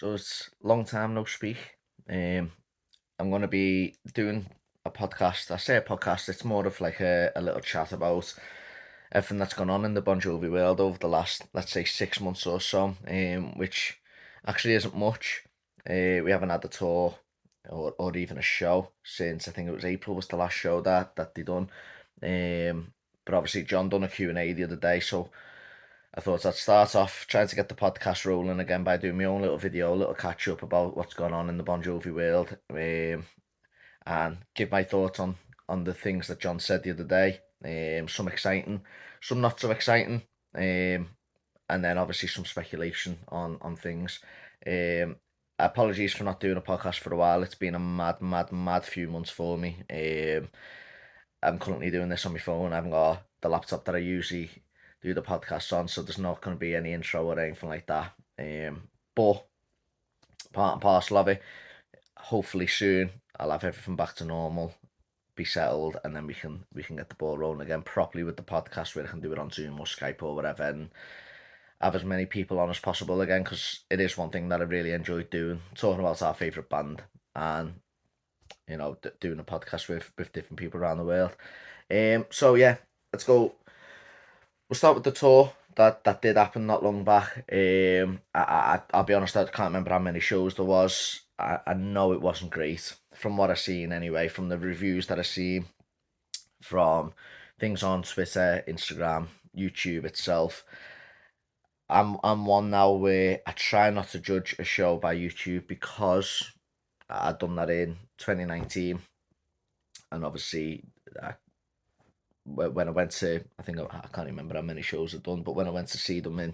So it's long time no speak. Um, I'm going to be doing a podcast. I say a podcast, it's more of like a little chat about everything that's gone on in the Bon Jovi world over the last, let's say, 6 months or so, which actually isn't much. We haven't had a tour or even a show since I think it was April was the last show that they done. But obviously John done a Q&A the other day, so I thought I'd start off trying to get the podcast rolling again by doing my own little video, a little catch up about what's going on in the Bon Jovi world, and give my thoughts on the things that John said the other day. Some exciting, some not so exciting, and then obviously some speculation on things. Um, Apologies for not doing a podcast for a while. It's been a mad few months for me. I'm currently doing this on my phone. I haven't got the laptop that I usually do the podcast on, so there's not going to be any intro or anything like that. But part and parcel of it, hopefully soon I'll have everything back to normal, be settled, and then we can get the ball rolling again properly with the podcast, where I can do it on Zoom or Skype or whatever, and have as many people on as possible again, because it is one thing that I really enjoy doing, talking about our favourite band and doing a podcast with different people around the world. So yeah, let's go. We'll start with the tour that did happen not long back. I'll be honest, I can't remember how many shows there was. I know it wasn't great from what I've seen anyway, from the reviews that I've seen, from things on Twitter, Instagram, YouTube itself. I'm one now where I try not to judge a show by YouTube, because I'd done that in 2019, and obviously when I went to, I think I can't remember how many shows I'd done, but when I went to see them in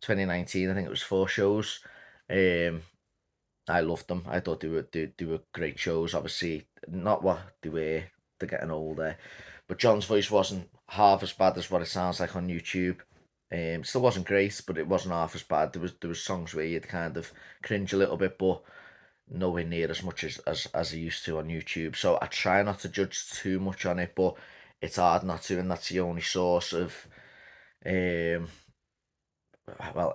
2019, I think it was 4 shows. Um, I loved them. I thought they were great shows. Obviously, not what they were. They're getting older, but John's voice wasn't half as bad as what it sounds like on YouTube. Still wasn't great, but it wasn't half as bad. There was songs where you'd kind of cringe a little bit, but nowhere near as much as I used to on YouTube. So I try not to judge too much on it, but it's hard not to, and that's the only source of um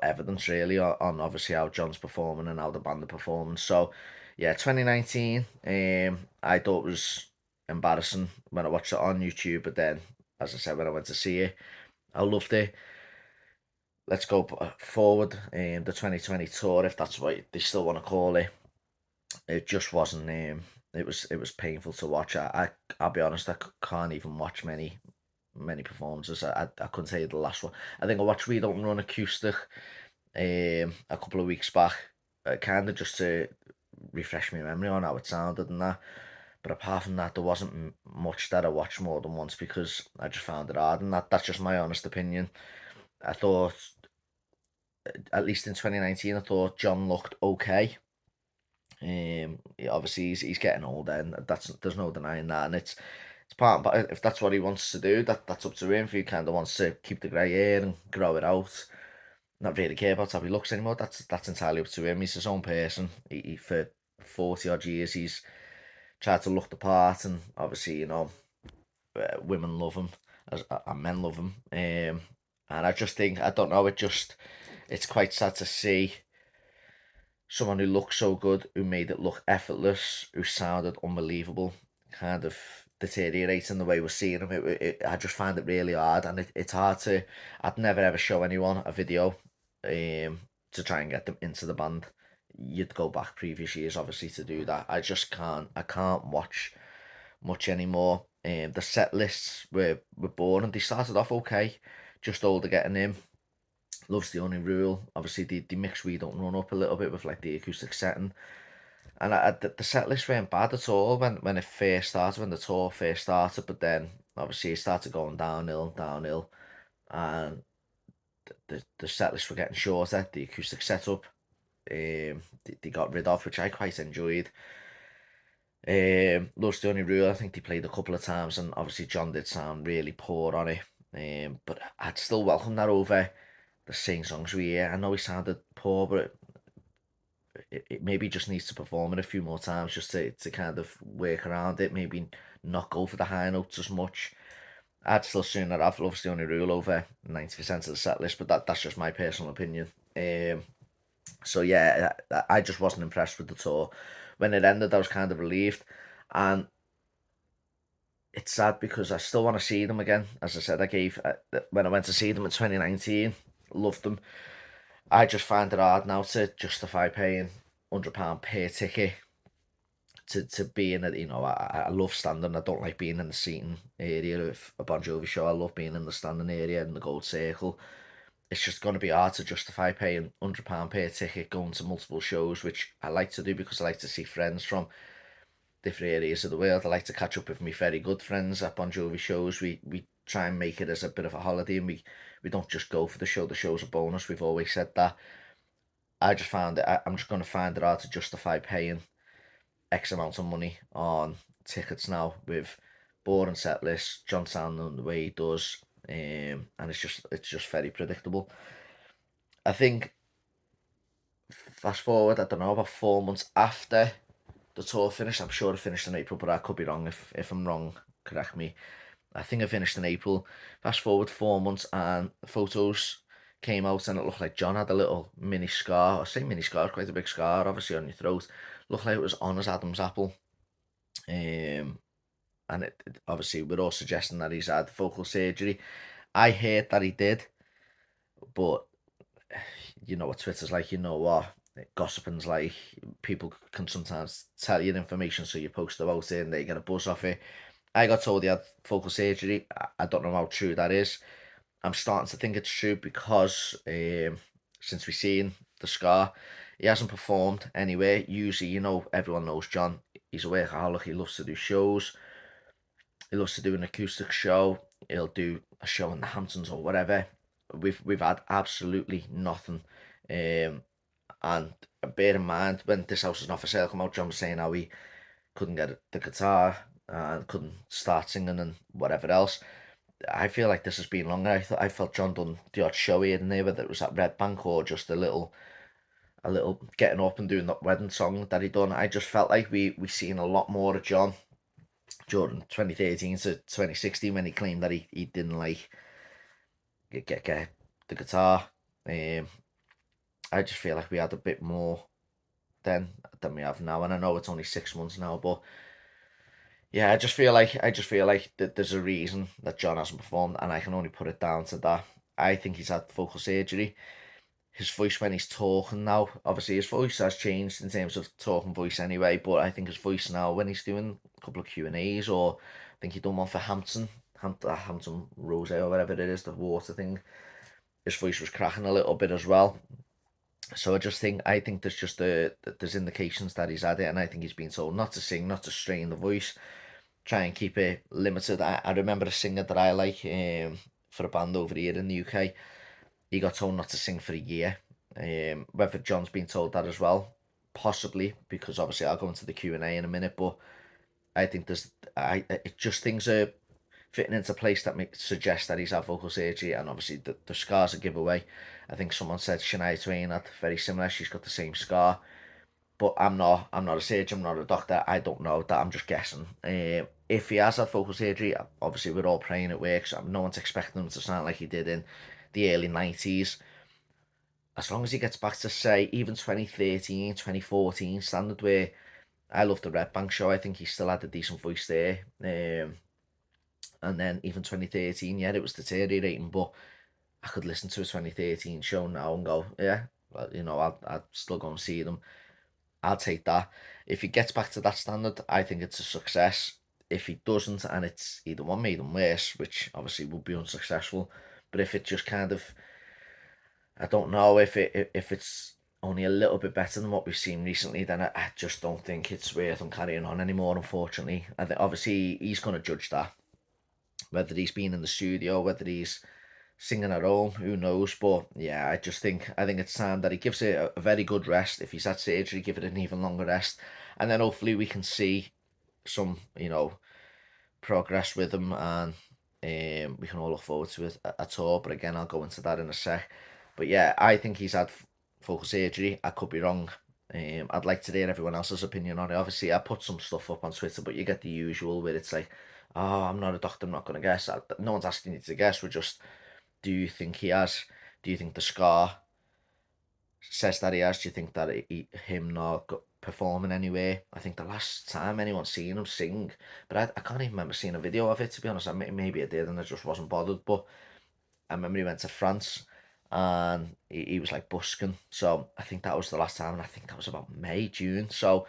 evidence really on obviously how John's performing and how the band are performing. So yeah, 2019, I thought it was embarrassing when I watched it on YouTube, but then, as I said, when I went to see it, I loved it. Let's go forward in the 2020 tour, if that's what they still want to call it. It just wasn't. It was painful to watch. I'll be honest. Can't even watch many performances. I couldn't tell you the last one. I think I watched We Don't Run Acoustic a couple of weeks back, kind of just to refresh my memory on how it sounded and that. But apart from that, there wasn't much that I watched more than once, because I just found it hard, and that's just my honest opinion. I thought, at least in 2019, I thought John looked okay. Yeah, obviously he's getting older, and there's no denying that, and it's part. But if that's what he wants to do, that's up to him. If he kind of wants to keep the grey hair and grow it out, not really care about how he looks anymore, that's entirely up to him. He's his own person. He for 40 odd years he's tried to look the part, and obviously women love him, and men love him. And I just think, I don't know, it's quite sad to see someone who looked so good, who made it look effortless, who sounded unbelievable, kind of deteriorating the way we're seeing him. I just find it really hard, and it's hard to. I'd never ever show anyone a video to try and get them into the band. You'd go back previous years, obviously, to do that. I just can't. I can't watch much anymore. The set lists were boring. They started off okay, just older getting in. Loves the Only Rule. Obviously, the mix We Don't Run up a little bit with like the acoustic setting. And the set list weren't bad at all when it first started, when the tour first started. But then obviously it started going downhill, and the set list were getting shorter. The acoustic setup, they got rid of, which I quite enjoyed. Loves the Only Rule. I think they played a couple of times, and obviously John did sound really poor on it. But I'd still welcome that over the same songs we hear. I know he sounded poor, but it maybe just needs to perform it a few more times, just to kind of work around it. Maybe not go for the high notes as much. I'd still sooner have Love's the Only Rule over 90% of the set list, but that's just my personal opinion. So yeah, I just wasn't impressed with the tour. When it ended, I was kind of relieved, and it's sad because I still want to see them again. As I said, when I went to see them in 2019, loved them. I just find it hard now to justify paying £100 per ticket to be in it. I love standing. I don't like being in the seating area of a Bon Jovi show. I love being in the standing area in the gold circle. It's just going to be hard to justify paying £100 per ticket going to multiple shows, which I like to do because I like to see friends from different areas of the world. I like to catch up with my very good friends at Bon Jovi shows. We try and make it as a bit of a holiday, and we don't just go for the show. The show's a bonus. We've always said that. I just found it. I'm just going to find it hard to justify paying X amount of money on tickets now with boring set lists, John sounding the way he does, and it's just very predictable. I think fast forward, I don't know, about 4 months after the tour finished. I'm sure it finished in April, but I could be wrong. If I'm wrong, correct me. I think I finished in April. Fast forward 4 months, and the photos came out, and it looked like John had a little mini scar. I say mini scar, quite a big scar, obviously on your throat. Looked like it was on his Adam's apple. And obviously we're all suggesting that he's had focal surgery. I heard that he did, but you know what Twitter's like. You know what gossiping's like. People can sometimes tell you information, so you post about it and they get a buzz off it. I got told he had focal surgery. I don't know how true that is. I'm starting to think it's true because since we've seen the scar, he hasn't performed anywhere. Usually, everyone knows John. He's a workaholic. He loves to do shows. He loves to do an acoustic show. He'll do a show in the Hamptons or whatever. We've had absolutely nothing. And bear in mind, when This House Is Not For Sale come out, John was saying how he couldn't get the guitar and couldn't start singing and whatever else. I feel like this has been longer. I felt John done the odd show here and there, whether it was at Red Bank or just a little getting up and doing that wedding song that he done. I just felt like we seen a lot more of John during 2013 to 2016 when he claimed that he didn't like get the guitar. I just feel like we had a bit more then than we have now, and I know it's only 6 months now, but yeah, I just feel like that there's a reason that John hasn't performed, and I can only put it down to that. I think he's had focal surgery. His voice when he's talking now, obviously his voice has changed in terms of talking voice anyway, but I think his voice now when he's doing a couple of Q&As, or I think he done one for Hampton Rose or whatever it is, the water thing, his voice was cracking a little bit as well. So I think there's indications that he's had it, and I think he's been told not to sing, not to strain the voice, try and keep it limited. I remember a singer that I like for a band over here in the UK. He got told not to sing for a year. Whether John's been told that as well, possibly, because obviously I'll go into the Q&A in a minute, but I think it just things are fitting into place that suggest that he's had vocal surgery, and obviously the scar's a giveaway. I think someone said Shania Twain had very similar. She's got the same scar, but I'm not a surgeon. I'm not a doctor. I don't know that. I'm just guessing. If he has had focal surgery, obviously we're all praying it works. No one's expecting him to sound like he did in the early 90s. As long as he gets back to, say, even 2013, 2014 standard, where I love the Red Bank show. I think he still had a decent voice there. And then even 2013, yeah, it was deteriorating, but I could listen to a 2013 show now and go, yeah, well, I'd still go and see them. I'll take that. If he gets back to that standard, I think it's a success. If he doesn't, and it's either one made him worse, which obviously would be unsuccessful, but if it just kind of, I don't know, if it's only a little bit better than what we've seen recently, then I just don't think it's worth him carrying on anymore, unfortunately. I think obviously he's going to judge that, whether he's been in the studio, whether he's singing at home, who knows? But yeah, I think it's time that he gives it a very good rest. If he's had surgery, give it an even longer rest, and then hopefully we can see some progress with him, and we can all look forward to it at all. But again, I'll go into that in a sec. But yeah, I think he's had focal surgery. I could be wrong. I'd like to hear everyone else's opinion on it. Obviously, I put some stuff up on Twitter, but you get the usual where it's like, oh, I'm not a doctor, I'm not going to guess. No one's asking you to guess. Do you think he has? Do you think the scar says that he has. Do you think that him not performing anywhere? I think the last time anyone's seen him sing, but I can't even remember seeing a video of it, to be honest. Maybe I did and I just wasn't bothered, but I remember he went to France and he was like busking. So I think that was the last time, and I think that was about May, June. So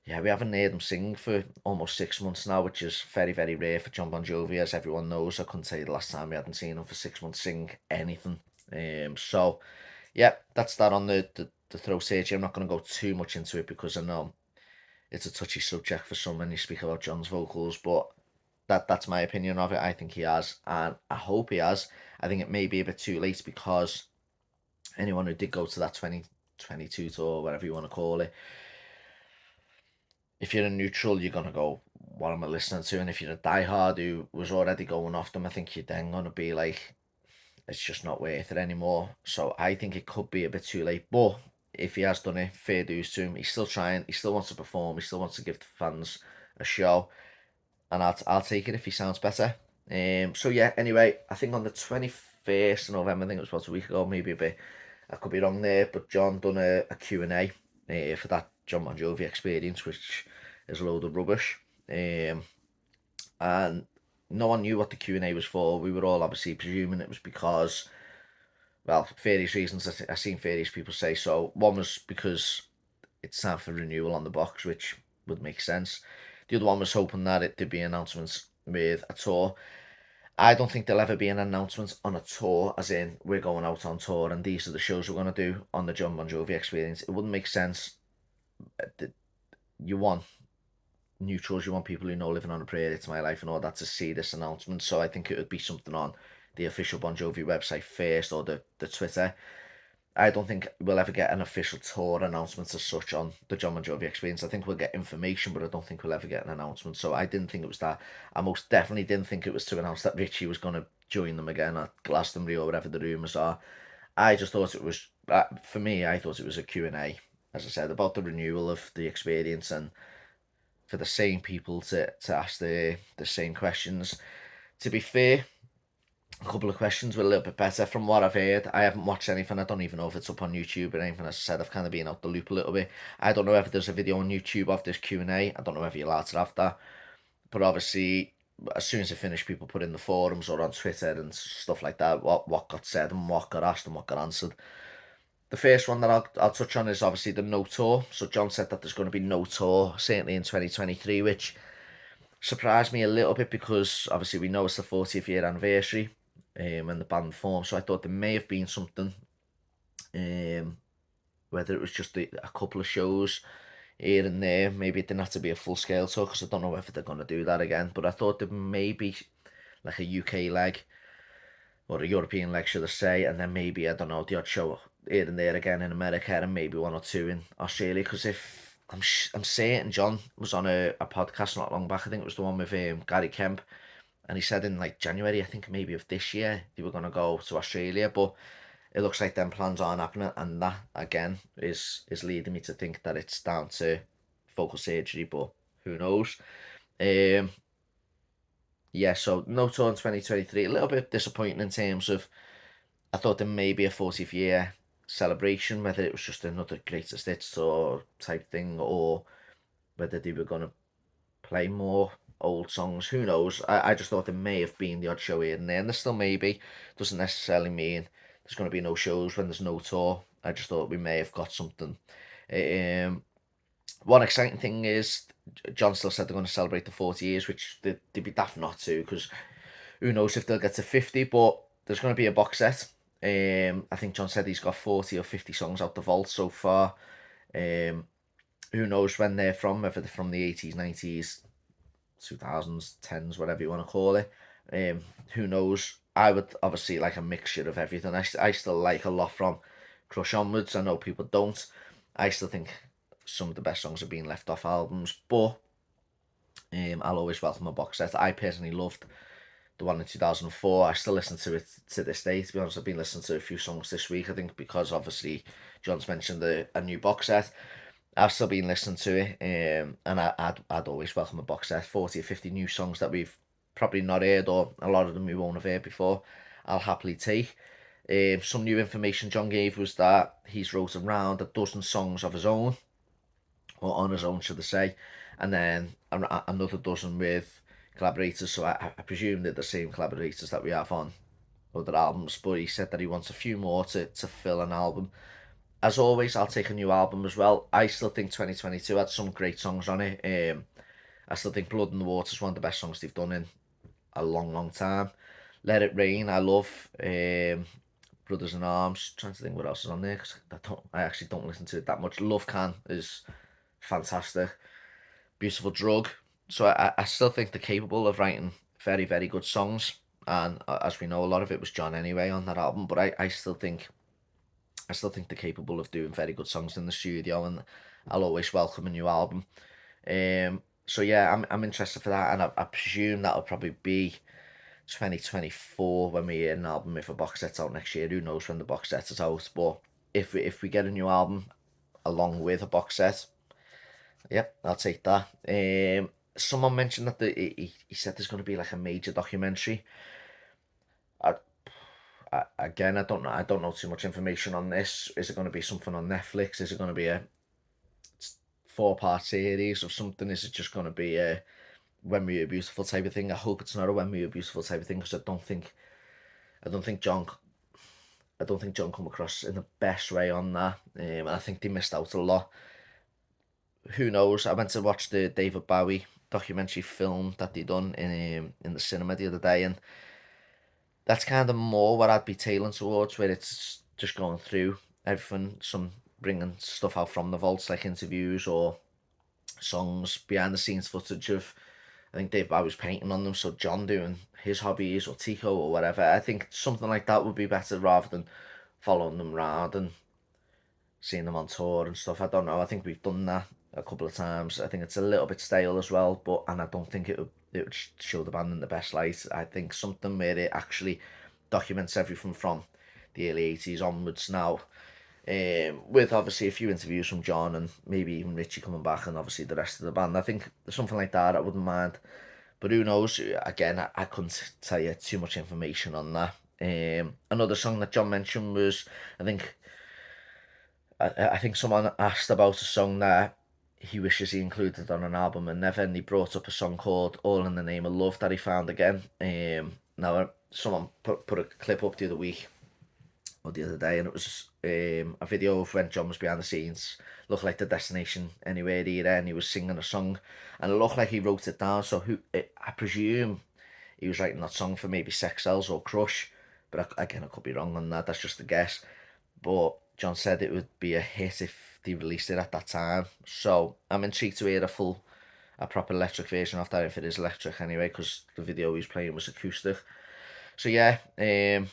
yeah, we haven't heard him sing for almost 6 months now, which is very, very rare for John Bon Jovi, as everyone knows. I couldn't tell you the last time we hadn't seen him for 6 months sing anything. So yeah, that's that on the throat surgery. I'm not going to go too much into it because I know it's a touchy subject for some when you speak about John's vocals, but that's my opinion of it. I think he has, and I hope he has. I think it may be a bit too late because anyone who did go to that 2022 tour, whatever you want to call it, if you're a neutral, you're gonna go, what am I listening to? And if you're a diehard who was already going off them, I think you're then gonna be like, it's just not worth it anymore. So I think it could be a bit too late. But if he has done it, fair dues to him. He's still trying. He still wants to perform. He still wants to give the fans a show, and I'll take it if he sounds better. So yeah. Anyway, I think on the 21st of November, I think it was about a week ago, maybe a bit. I could be wrong there, but John done a Q&A for that John Bon Jovi experience, which is a load of rubbish. And no one knew what the Q&A was for. We were all obviously presuming it was because, well, various reasons. I've seen various people say so. One was because it's time for renewal on the box, which would make sense. The other one was hoping that there'd be announcements with a tour. I don't think there'll ever be an announcement on a tour, as in we're going out on tour and these are the shows we're going to do on the John Bon Jovi experience. It wouldn't make sense. You want neutrals, you want people who know Living on a Prayer, It's My Life and all that to see this announcement. So I think it would be something on the official Bon Jovi website first, or the Twitter. I don't think we'll ever get an official tour announcement as such on the John Bon Jovi experience. I think we'll get information, but I don't think we'll ever get an announcement. So I didn't think it was that. I most definitely didn't think it was to announce that Richie was going to join them again at Glastonbury or whatever the rumours are. I just thought it was, for me, I thought it was a Q&A, as I said, about the renewal of the experience and for the same people to ask the same questions. To be fair, a couple of questions were a little bit better from what I've heard. I haven't watched anything. I don't even know if it's up on YouTube or anything. As I said, I've kind of been out the loop a little bit. I don't know if there's a video on YouTube of this Q&A. I don't know if you're allowed to have that. But obviously, as soon as I finished, people put in the forums or on Twitter and stuff like that what got said and what got asked and what got answered. The first one that I'll touch on is obviously the no tour. So John said that there's going to be no tour, certainly in 2023, which surprised me a little bit because obviously we know it's the 40th year anniversary when the band formed. So I thought there may have been something, whether it was just a couple of shows here and there. Maybe it didn't have to be a full scale tour because I don't know if they're going to do that again. But I thought there may be like a UK leg or a European leg, should I say, and then maybe, I don't know, the odd show here and there again in America, and maybe one or two in Australia. Because if I'm certain John was on a podcast not long back, I think it was the one with Gary Kemp, and he said in like January, I think maybe of this year, they were going to go to Australia, but it looks like them plans aren't happening, and that again is leading me to think that it's down to focal surgery, but who knows. Yeah, so no tour in 2023. A little bit disappointing in terms of, I thought there may be a 40th year celebration, whether it was just another greatest hits or type thing, or whether they were going to play more old songs. Who knows? I just thought there may have been the odd show here and there, and there still may be. Doesn't necessarily mean there's going to be no shows when there's no tour. I just thought we may have got something. One exciting thing is John still said they're going to celebrate the 40 years, which they'd be daft not to, because who knows if they'll get to 50, but there's going to be a box set. I think John said he's got 40 or 50 songs out the vault so far. Who knows when they're from, whether they're from the 80s, 90s, 2000s, 10s, whatever you want to call it. Who knows? I would obviously like a mixture of everything. I still like a lot from Crush onwards. I know people don't. I still think some of the best songs are being left off albums, but I'll always welcome a box set. I personally loved the one in 2004. I still listen to it to this day. To be honest, I've been listening to a few songs this week, I think, because obviously John's mentioned a new box set. I've still been listening to it, and I'd always welcome a box set. 40 or 50 new songs that we've probably not heard, or a lot of them we won't have heard before, I'll happily take. Some new information John gave was that he's wrote around a dozen songs of his own, or on his own, should I say, and then another dozen with collaborators. So I presume they're the same collaborators that we have on other albums. But he said that he wants a few more to fill an album. As always, I'll take a new album as well. I still think 2022 had some great songs on it. I still think Blood in the Water is one of the best songs they've done in a long, long time. Let It Rain, I love. Brothers in Arms. Trying to think what else is on there because I actually don't listen to it that much. Love Can is fantastic. Beautiful Drug. So I still think they're capable of writing very, very good songs. And as we know, a lot of it was John anyway on that album. But I still think they're capable of doing very good songs in the studio, and I'll always welcome a new album. So yeah, I'm interested for that, and I presume that'll probably be 2024 when we hear an album if a box set's out next year. Who knows when the box set is out? But if we get a new album along with a box set, yep, I'll take that. Someone mentioned that he said there's going to be like a major documentary. I, again, I don't know. I don't know too much information on this. Is it going to be something on Netflix? Is it going to be a 4-part series of something? Is it just going to be a When We Were Beautiful type of thing? I hope it's not a When We Were Beautiful type of thing, because I don't think John come across in the best way on that. And I think they missed out a lot. Who knows? I went to watch the David Bowie documentary film that they done in the cinema the other day, and that's kind of more what I'd be tailing towards, where it's just going through everything, some bringing stuff out from the vaults, like interviews or songs, behind the scenes footage of, I think Dave Bowie's painting on them, so John doing his hobbies or Tico or whatever. I think something like that would be better rather than following them around and seeing them on tour and stuff. I don't know. I think we've done that a couple of times. I think it's a little bit stale as well, and I don't think it would show the band in the best light. I think something where it actually documents everything from the early 80s onwards now, with obviously a few interviews from John and maybe even Richie coming back, and obviously the rest of the band. I think something like that I wouldn't mind. But who knows? Again, I couldn't tell you too much information on that. Another song that John mentioned was, I think I think someone asked about a song that he wishes he included on an album and never, and he brought up a song called All in the Name of Love that he found again. Now, someone put a clip up the other week, or the other day, and it was a video of when John was behind the scenes. Looked like the Destination Anywhere era, and he was singing a song, and it looked like he wrote it down. So I presume he was writing that song for maybe Sex Cells or Crush, but again, I could be wrong on that. That's just a guess. But John said it would be a hit if they released it at that time. So I'm intrigued to hear a proper electric version of that, if it is electric anyway, because the video he was playing was acoustic. So yeah, there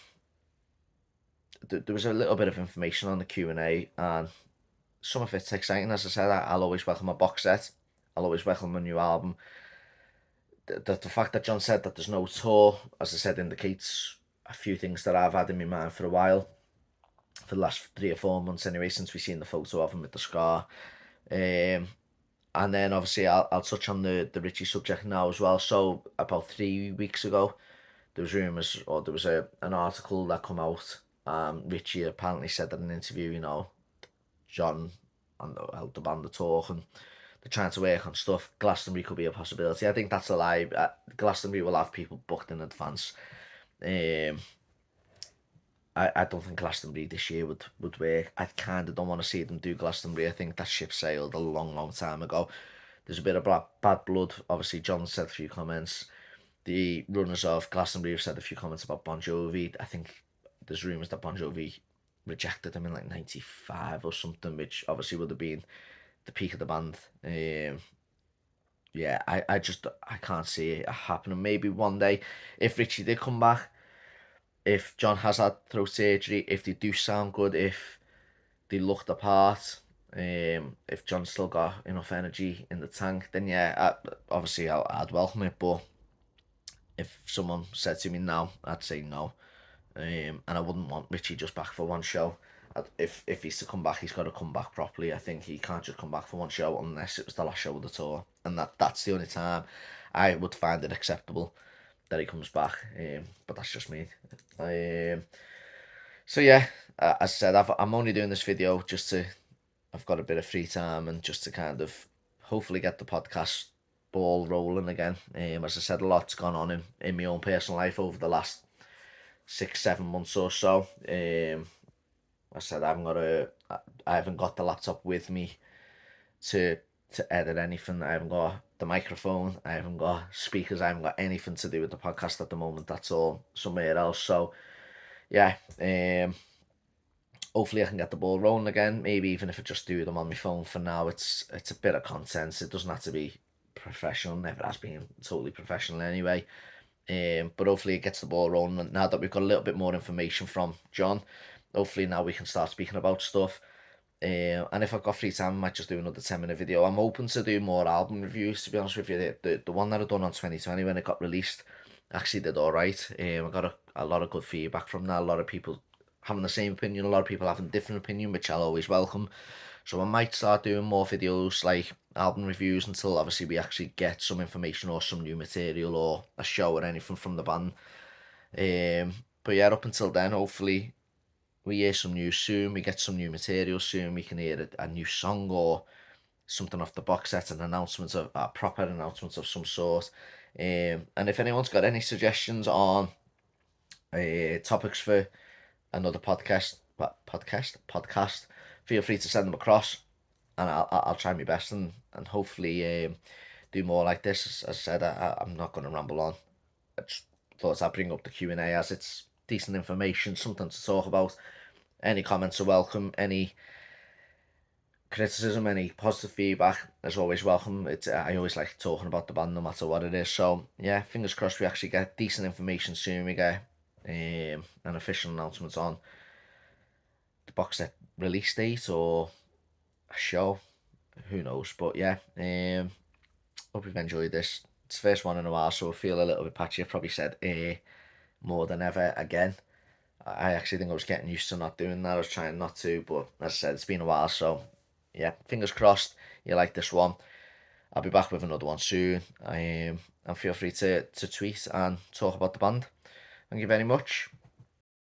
was a little bit of information on the Q&A, and some of it's exciting. As I said, I'll always welcome a box set. I'll always welcome a new album. The fact that John said that there's no tour, as I said, indicates a few things that I've had in my mind for a while, for the last 3 or 4 months anyway, since we've seen the photo of him with the scar. And then obviously I'll touch on the Richie subject now as well. So about 3 weeks ago, there was rumours, or there was an article that come out. Richie apparently said in an interview, John and the band are talking, they're trying to work on stuff. Glastonbury could be a possibility. I think that's a lie. Glastonbury will have people booked in advance. I don't think Glastonbury this year would work. I kind of don't want to see them do Glastonbury. I think that ship sailed a long, long time ago. There's a bit of bad blood. Obviously, John said a few comments. The runners of Glastonbury have said a few comments about Bon Jovi. I think there's rumours that Bon Jovi rejected him in like 95 or something, which obviously would have been the peak of the band. Yeah, I can't see it happening. Maybe one day, if Richie did come back, if John has had throat surgery, if they do sound good, if they look the part, if John's still got enough energy in the tank, then yeah, obviously I'd welcome it. But if someone said to me now, I'd say no. And I wouldn't want Richie just back for one show. If he's to come back, he's got to come back properly. I think he can't just come back for one show unless it was the last show of the tour, and that's the only time I would find it acceptable that he comes back. But that's just me. So yeah, as I said, I'm only doing this video just to, I've got a bit of free time and just to kind of hopefully get the podcast ball rolling again. As I said, a lot's gone on in my own personal life over the last 6, 7 months or so. I said I haven't got the laptop with me to edit anything. I haven't got the microphone. I haven't got speakers. I haven't got anything to do with the podcast at the moment. That's all somewhere else. So yeah, hopefully I can get the ball rolling again. Maybe even if I just do them on my phone for now. It's a bit of content. It doesn't have to be professional. Never has been totally professional anyway. But hopefully it gets the ball rolling. Now that we've got a little bit more information from John, hopefully now we can start speaking about stuff. And if I've got free time, I might just do another 10-minute video. I'm open to do more album reviews, to be honest with you. The one that I done on 2020 when it got released actually did alright. I got a lot of good feedback from that. A lot of people having the same opinion, a lot of people having different opinion, which I'll always welcome. So I might start doing more videos like album reviews until obviously we actually get some information or some new material or a show or anything from the band. But yeah, up until then, hopefully we hear some news soon, we get some new material soon, we can hear a new song or something off the box set, an announcement of a proper announcement of some sort. And if anyone's got any suggestions on topics for another podcast, feel free to send them across, and I'll try my best and hopefully do more like this. As I said, I'm not going to ramble on. I just thought I'd bring up the Q&A as it's decent information, something to talk about. Any comments are welcome. Any criticism, any positive feedback is always welcome. I always like talking about the band no matter what it is. So yeah, fingers crossed we actually get decent information soon. We get an official announcement on the box set release date or a show. Who knows? But yeah, hope you've enjoyed this. It's the first one in a while, so I feel a little bit patchy. I've probably said more than ever again. I actually think I was getting used to not doing that. I was trying not to, but as I said, it's been a while, so yeah, fingers crossed you like this one. I'll be back with another one soon. And feel free to tweet and talk about the band. Thank you very much.